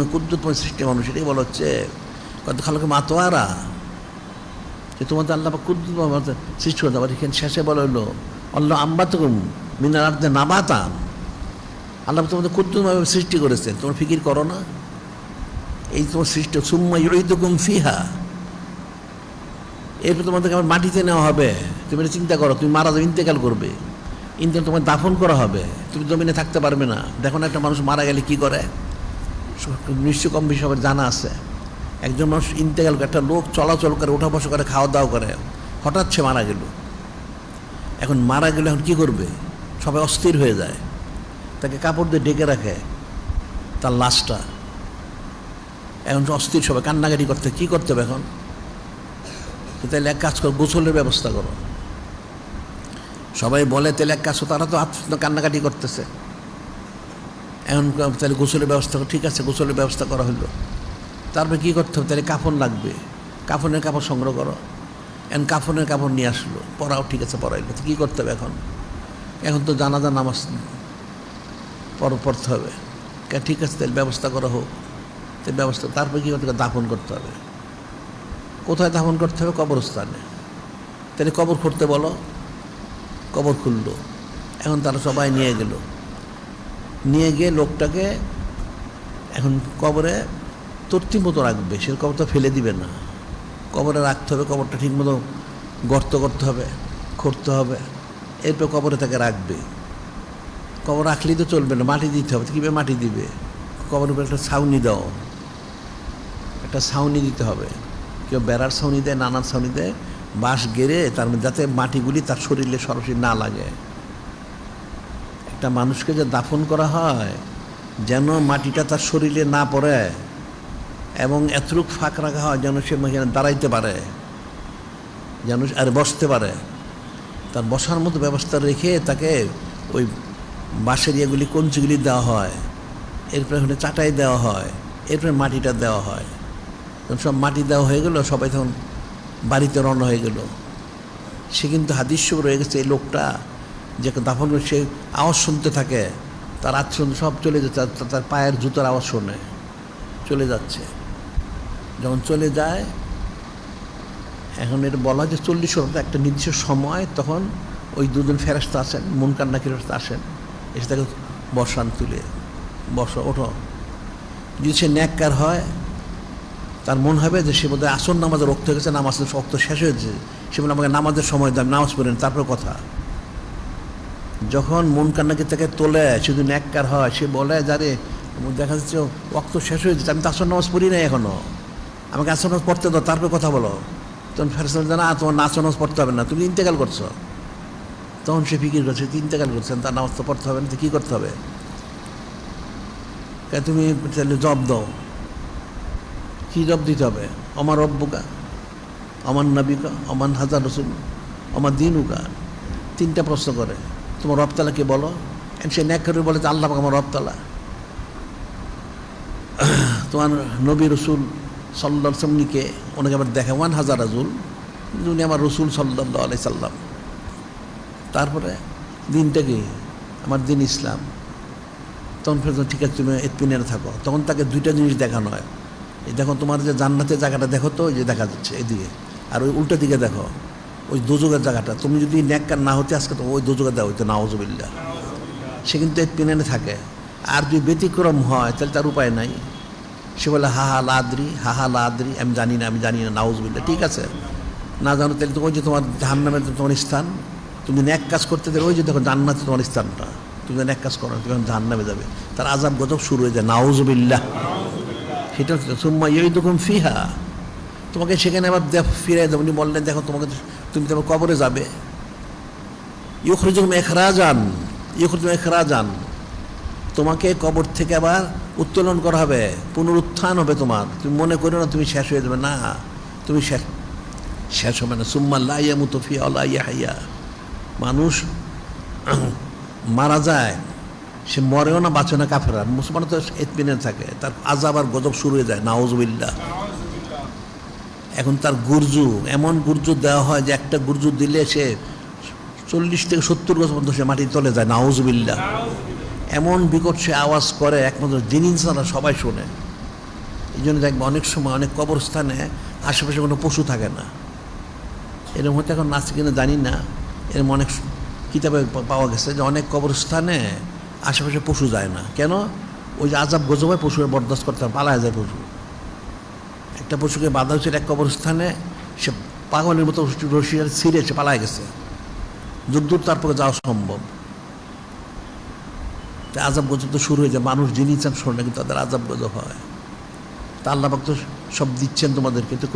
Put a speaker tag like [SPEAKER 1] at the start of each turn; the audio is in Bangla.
[SPEAKER 1] তোমার কুদ্দুতময় সৃষ্টি মানুষ, এটাই বলা হচ্ছে কত খালকে মাতোয়ারা, যে তোমাদের আল্লাহ কুদ্দুতময় সৃষ্টি করতে পারে। এখানে শেষে বলা হলো আল্লাহ আম্বাতকুম মিনার আর্দে নাবাতান, আল্লাহ তোমাদের কুদ্দুতময়ভাবে সৃষ্টি করেছেন, তোমরা ফিকির করো না? এই তোমার সৃষ্টি সুম্মা ইউঈদুকুম ফিহা, এরপর তোমাদেরকে আবার মাটিতে নেওয়া হবে। তুমি এটা চিন্তা করো, তুমি মারা যাবে, ইন্তেকাল করবে, ইন্তেকাল তোমার দাফন করা হবে, তুমি জমিনে থাকতে পারবে না। দেখো না একটা মানুষ মারা গেলে কি করে, নিশ্চয় কম বেশি সবার জানা আছে। একজন মানুষ ইন্তেকাল করে, একটা লোক চলাচল করে, ওঠা বসা করে, খাওয়া দাওয়া করে, হঠাৎ সে মারা গেল। এখন মারা গেলে এখন কী করবে? সবাই অস্থির হয়ে যায়, তাকে কাপড় দিয়ে ঢেকে রাখে তার লাশটা। এখন অস্থির, সবাই কান্নাকাটি করতে, কী করতে হবে এখন? তাহলে এক কাজ করো, গোসলের ব্যবস্থা করো। সবাই বলে তাহলে এক কাজ করো, তারা তো কান্নাকাটি করতেছে। এখন তাহলে গোসলের ব্যবস্থা করো, ঠিক আছে গোসলের ব্যবস্থা করা হলো। তারপরে কী করতে হবে? তাহলে কাফন লাগবে, কাফনের কাপড় সংগ্রহ করো। এখন কাফনের কাপড় নিয়ে আসলো, পড়াও, ঠিক আছে পড়াইলো। তো কী করতে হবে এখন? এখন তো জানাজা নামাজ পড়তে হবে, ঠিক আছে তাহলে ব্যবস্থা করা হোক। তো ব্যবস্থা, তারপরে কী করতে হবে? দাফন করতে হবে। কোথায় দাফন করতে হবে? কবরস্থানে। তাহলে কবর খুঁড়তে বলো, কবর খুললো। এখন তারা সবাই নিয়ে গেল, নিয়ে গিয়ে লোকটাকে এখন কবরে তর্তিব মতো রাখবে, সে কবরটা ফেলে দিবে না, কবরে রাখতে হবে। কবরটা ঠিকমতো গর্ত করতে হবে, খুঁড়তে হবে, এরপর কবরে তাকে রাখবে। কবর রাখলেই তো চলবে না, মাটি দিতে হবে। কীভাবে মাটি দিবে? কবরের উপরে একটা ছাউনি দাও, একটা ছাউনি দিতে হবে। কেউ বেড়ার ছাউনি দেয়, নানার ছাউনি দেয়, বাঁশ গেড়ে তার মধ্যে, যাতে মাটিগুলি তার শরীরে সরাসরি না লাগে। একটা মানুষকে যে দাফন করা হয় যেন মাটিটা তার শরীরে না পড়ে, এবং এতটুক ফাঁক রাখা হয় যেন সে এখানে দাঁড়াইতে পারে, যেন আর বসতে পারে। তার বসার মতো ব্যবস্থা রেখে তাকে ওই বাঁশের ইয়েগুলি, কঞ্চিগুলি দেওয়া হয়, এরপরে ওখানে চাটাই দেওয়া হয়, এরপরে মাটিটা দেওয়া হয়। তখন সব মাটি দেওয়া হয়ে গেল, সবাই তখন বাড়িতে রওনা হয়ে গেল। সে কিন্তু হাদিস রয়ে গেছে, এই লোকটা যে দাফন করে সে আওয়াজ শুনতে থাকে, তার আত্মীয় সব চলে যাচ্ছে, তার পায়ের জুতার আওয়াজ শোনে, চলে যাচ্ছে। যখন চলে যায়, এখন এটা বলা হয় যে 40 একটা নির্দিষ্ট সময়, তখন ওই দুজন ফেরেশতা আসেন, মুনকার নাকির ফেরেশতা আসেন, এসে তাকে বসান, তুলে বসো, ওঠো। যদি সে নেককার হয়, তার মন হবে যে সে বোধহয় আসর নামাজের রক্ত হয়ে গেছে, নামাজের রক্ত শেষ হয়েছে, সে বলে আমাকে নামাজের সময় দেয়, নামাজ পড়েন, তারপর কথা। যখন মন কান্নাকে তাকে তোলে, শুধু নেককার হয়, সে বলে যারে দেখা যাচ্ছে রক্ত শেষ হয়ে যাচ্ছে, আমি তো আসর নামাজ পড়ি নাই এখনও, আমাকে আসর নামাজ পড়তে দাও, তারপর কথা বলো। তখন ফেরেশতা জানা তোমার আসর নামাজ পড়তে হবে না, তুমি ইন্তেকাল করছো। তখন সে ফিকির করছে, ইন্তেকাল করছেন, তার নামাজ তো পড়তে হবে না, তো কী করতে হবে? তুমি তাহলে জব দাও। কী জব দিতে হবে? আমার রব্বুকা, আমার নবিকা, আমার হাজার রসুল, আমার দিনুকা। 3টা প্রশ্ন করে, তোমার রবতালাকে বলো। সে ন্যাক করে বলে যে আল্লাহ পাক আমার রবতালা। তোমার নবী রসুল সাল্লাল্লাহু আলাইহি সাল্লামকে, ওনাকে আবার দেখে 1000 রাজুল, উনি আমার রসুল সাল্লাল্লাহু আলাইহি সাল্লাম। তারপরে দিনটা কি? আমার দিন ইসলাম। তখন ফের ঠিক আছে তুমি ইতমিনানে থাকো। তখন তাকে 2টা জিনিস দেখানো হয়, এই দেখো তোমার যে জান্নাতের জায়গাটা দেখো, তো ওই যে দেখা যাচ্ছে এদিকে, আর ওই উল্টা দিকে দেখো ওই দোজখের জায়গাটা। তুমি যদি নেককার না হতে আজকে তো ওই দোজখে দেওয়া হইতো, নাউজুবিল্লাহ। সে কিন্তু ইতমিনানে থাকে। আর যদি ব্যতিক্রম হয় তাহলে তার উপায় নাই, সে বলে হা হা লাদ্রি, হা হা লাদ্রি, আমি জানি না, আমি জানি না, নাউজুবিল্লাহ। ঠিক আছে, না জানো তাহলে তো ওই যে তোমার জাহান্নামের তোমার স্থান, তুমি নেক কাজ করতে গেলে ওই যে দেখো জান্নাতে তোমার স্থানটা, তুমি নেক কাজ করো, তুমি জাহান্নামে যাবে, তার আযাব গজব শুরু হয়ে যায়, নাউজুবিল্লাহ। সেটা হচ্ছে সুম্মা ইউঈদুকুম ফিহা, তোমাকে সেখানে আবার ফিরে দেবো। উনি বললেন দেখো তোমাকে, তুমি তোমার কবরে যাবে, ইউখরিজুকুম ইখরাজান, ইউখরিজুকুম ইখরাজান, তোমাকে কবর থেকে আবার উত্তোলন করা হবে, পুনরুত্থান হবে তোমার। তুমি মনে করো না তুমি শেষ হয়ে যাবে, না, তুমি শেষ হবে না। সুম্মা লা ইয়ামুতু ফিহা ওয়া লা ইয়াহইয়া, মানুষ মারা যায়, সে মরেও না, বাঁচে না, কাফেরা। মুসলমান তো ইতমিনানে থাকে, তার আযাব আর গজব শুরু হয়ে যায়, নাউজুবিল্লাহ। এখন তার গুরজু, এমন গুরজু দেওয়া হয় যে একটা গুরজু দিলে সে 40 থেকে 70 গজ পর্যন্ত সে মাটি চলে যায়, নাউজুবিল্লাহ। এমন বিকট সে আওয়াজ করে, একমাত্র জিন ইনসানরা সবাই শোনে। এই জন্য দেখবো অনেক সময় অনেক কবরস্থানে আশেপাশে কোনো পশু থাকে না। এরকম হয়তো এখন আছে কিনা জানি না, এরকম অনেক কিতাবে পাওয়া গেছে যে অনেক কবরস্থানে আশেপাশে পশু যায় না। কেন? ওই যে আজাব গজবে পশুকে বরদাস্ত করতে হবে, পালায় যায় পশু। একটা পশুকে বাধা হয়েছিল এক কবরস্থানে, সে পাগলের মতো রশিটা ছিঁড়ে সে পালায় গেছে, যদ্দূর তারপরে যাওয়া সম্ভব। তাই আজাব গজব তো শুরু হয়ে যায়, মানুষ যিনি চান শোনে কিন্তু তাদের আজাব গজব হয়। তা আল্লাহ পাক তো সব দিচ্ছেন তোমাদেরকে, তো